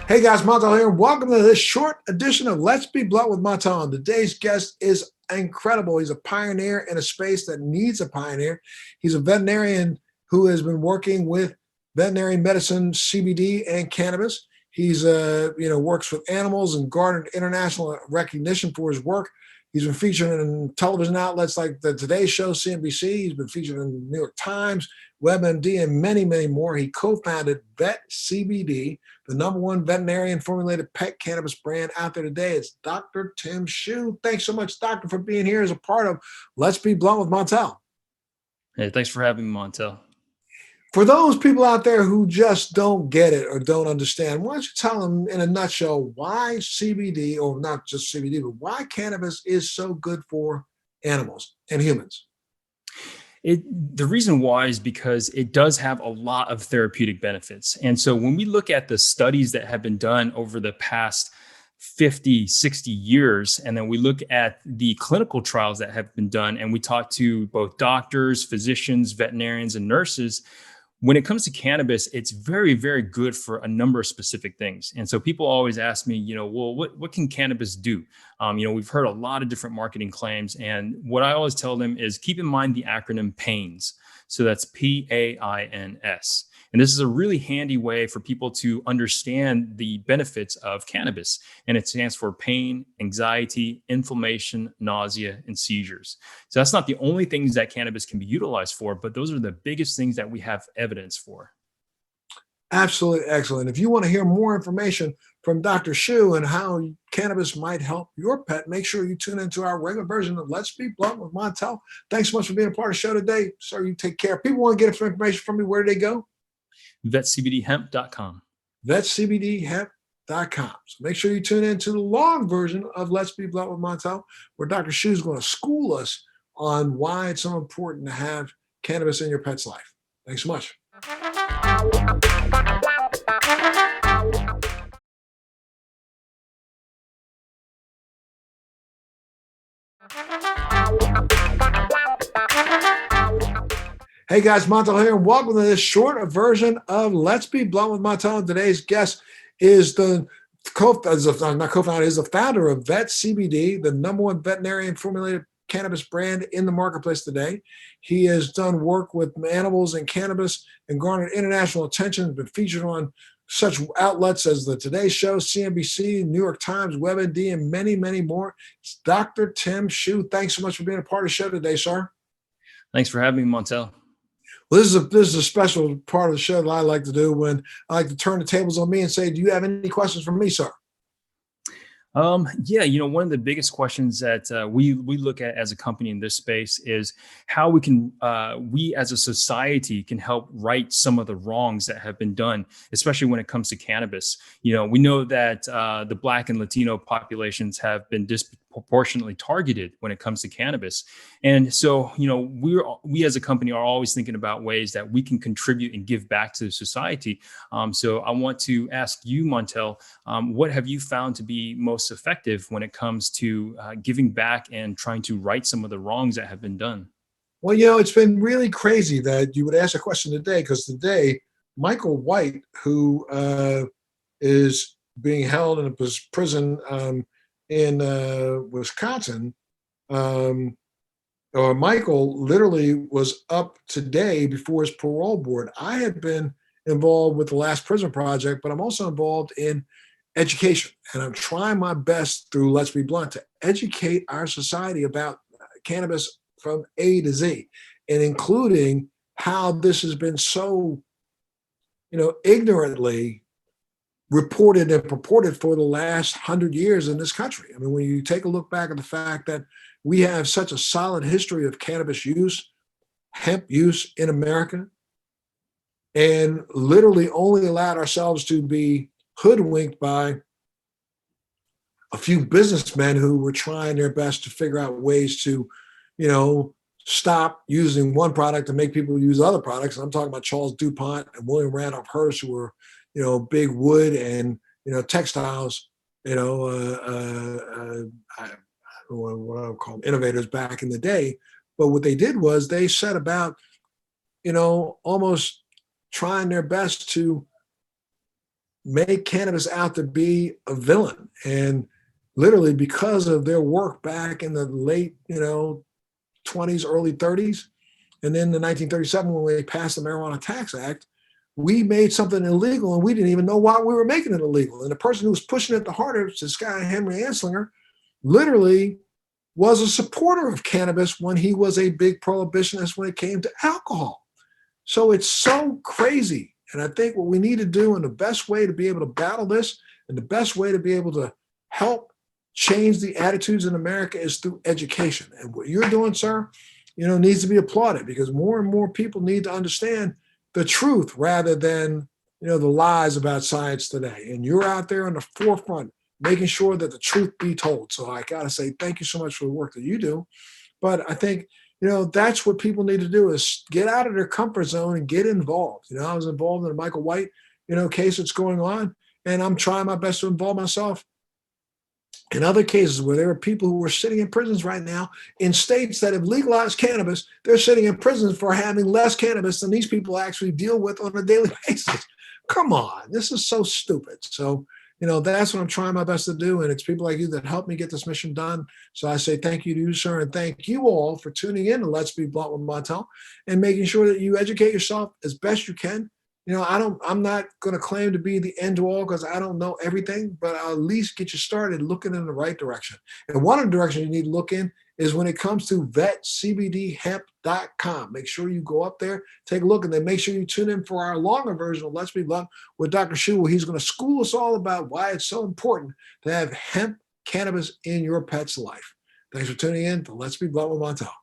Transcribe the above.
Hey guys, Montel here. Welcome to this short edition of Let's Be Blunt with Montel. Today's guest is incredible. He's a pioneer in a space that needs a pioneer. He's a veterinarian who has been working with veterinary medicine, CBD, and cannabis. He's works with animals and garnered international recognition for his work. He's been featured in television outlets like the Today Show, CNBC. He's been featured in the New York Times, WebMD, and many, many more. He co-founded VET CBD, the #1 veterinarian-formulated pet cannabis brand out there today. It's Dr. Tim Shue. Thanks so much, Doctor, for being here as a part of Let's Be Blunt with Montel. Hey, thanks for having me, Montel. For those people out there who just don't get it or don't understand, why don't you tell them in a nutshell why CBD, or not just CBD, but why cannabis is so good for animals and humans? The reason why is because it does have a lot of therapeutic benefits. And so when we look at the studies that have been done over the past 50, 60 years, and then we look at the clinical trials that have been done, and we talk to both doctors, physicians, veterinarians, and nurses, when it comes to cannabis, it's very, very good for a number of specific things. And so people always ask me, well, what can cannabis do? We've heard a lot of different marketing claims. And what I always tell them is keep in mind the acronym PAINS. So that's PAINS. And this is a really handy way for people to understand the benefits of cannabis. And it stands for pain, anxiety, inflammation, nausea, and seizures. So that's not the only things that cannabis can be utilized for, but those are the biggest things that we have evidence for. Absolutely excellent. If you want to hear more information from Dr. Shue and how cannabis might help your pet, make sure you tune into our regular version of Let's Be Blunt with Montel. Thanks so much for being a part of the show today. Sir, you take care. If people want to get information from me, where do they go? VetCBDHemp.com. VetCBDHemp.com. So make sure you tune in to the long version of Let's Be Blunt with Montel, where Dr. Shue is going to school us on why it's so important to have cannabis in your pet's life. Thanks so much. Hey guys, Montel here, and welcome to this short version of Let's Be Blunt with Montel. And today's guest is the founder of VET CBD, the #1 veterinarian formulated cannabis brand in the marketplace today. He has done work with animals and cannabis and garnered international attention, has been featured on such outlets as the Today Show, CNBC, New York Times, WebMD, and many, many more. It's Dr. Tim Shue. Thanks so much for being a part of the show today, sir. Thanks for having me, Montel. Well, this is a special part of the show that I like to do when I like to turn the tables on me and say, do you have any questions for me, sir? One of the biggest questions that we look at as a company in this space is how we as a society can help right some of the wrongs that have been done, especially when it comes to cannabis. We know that the Black and Latino populations have been disproportionately targeted when it comes to cannabis. And so, we as a company are always thinking about ways that we can contribute and give back to society. So I want to ask you, Montel, what have you found to be most effective when it comes to giving back and trying to right some of the wrongs that have been done? Well, it's been really crazy that you would ask a question today, because today, Michael White, who is being held in a prison in Wisconsin, Michael literally was up today before his parole board. I had been involved with the Last Prison Project, but I'm also involved in education. And I'm trying my best through Let's Be Blunt to educate our society about cannabis from A to Z, and including how this has been so, ignorantly reported and purported for the last 100 years in this country. I mean, when you take a look back at the fact that we have such a solid history of cannabis use, hemp use in America, and literally only allowed ourselves to be hoodwinked by a few businessmen who were trying their best to figure out ways to, stop using one product and make people use other products. And I'm talking about Charles DuPont and William Randolph Hearst, who were, big wood and, textiles, what I would call them innovators back in the day. But what they did was they set about, almost trying their best to make cannabis out to be a villain. And literally because of their work back in the late, 20s, early 30s, and then in 1937, when we passed the Marijuana Tax Act, we made something illegal and we didn't even know why we were making it illegal. And the person who was pushing it the hardest, this guy, Henry Anslinger, literally was a supporter of cannabis when he was a big prohibitionist when it came to alcohol. So it's so crazy. And I think what we need to do, and the best way to be able to battle this, and the best way to be able to help change the attitudes in America is through education. And what you're doing, sir, needs to be applauded, because more and more people need to understand the truth rather than, the lies about science today. And you're out there on the forefront, making sure that the truth be told. So I got to say, thank you so much for the work that you do. But I think, that's what people need to do, is get out of their comfort zone and get involved. I was involved in the Michael White, case that's going on, and I'm trying my best to involve myself in other cases where there are people who are sitting in prisons right now in states that have legalized cannabis. They're sitting in prisons for having less cannabis than these people actually deal with on a daily basis. Come on, this is so stupid. So, that's what I'm trying my best to do. And it's people like you that help me get this mission done. So I say thank you to you, sir. And thank you all for tuning in to Let's Be Blunt with Montel and making sure that you educate yourself as best you can. I'm not going to claim to be the end to all, because I don't know everything, but I'll at least get you started looking in the right direction. And one of the directions you need to look in is when it comes to vetcbdhemp.com. Make sure you go up there, take a look, and then make sure you tune in for our longer version of Let's Be Blunt with Dr. Shu, where he's going to school us all about why it's so important to have hemp cannabis in your pet's life. Thanks for tuning in to Let's Be Blunt with Montel.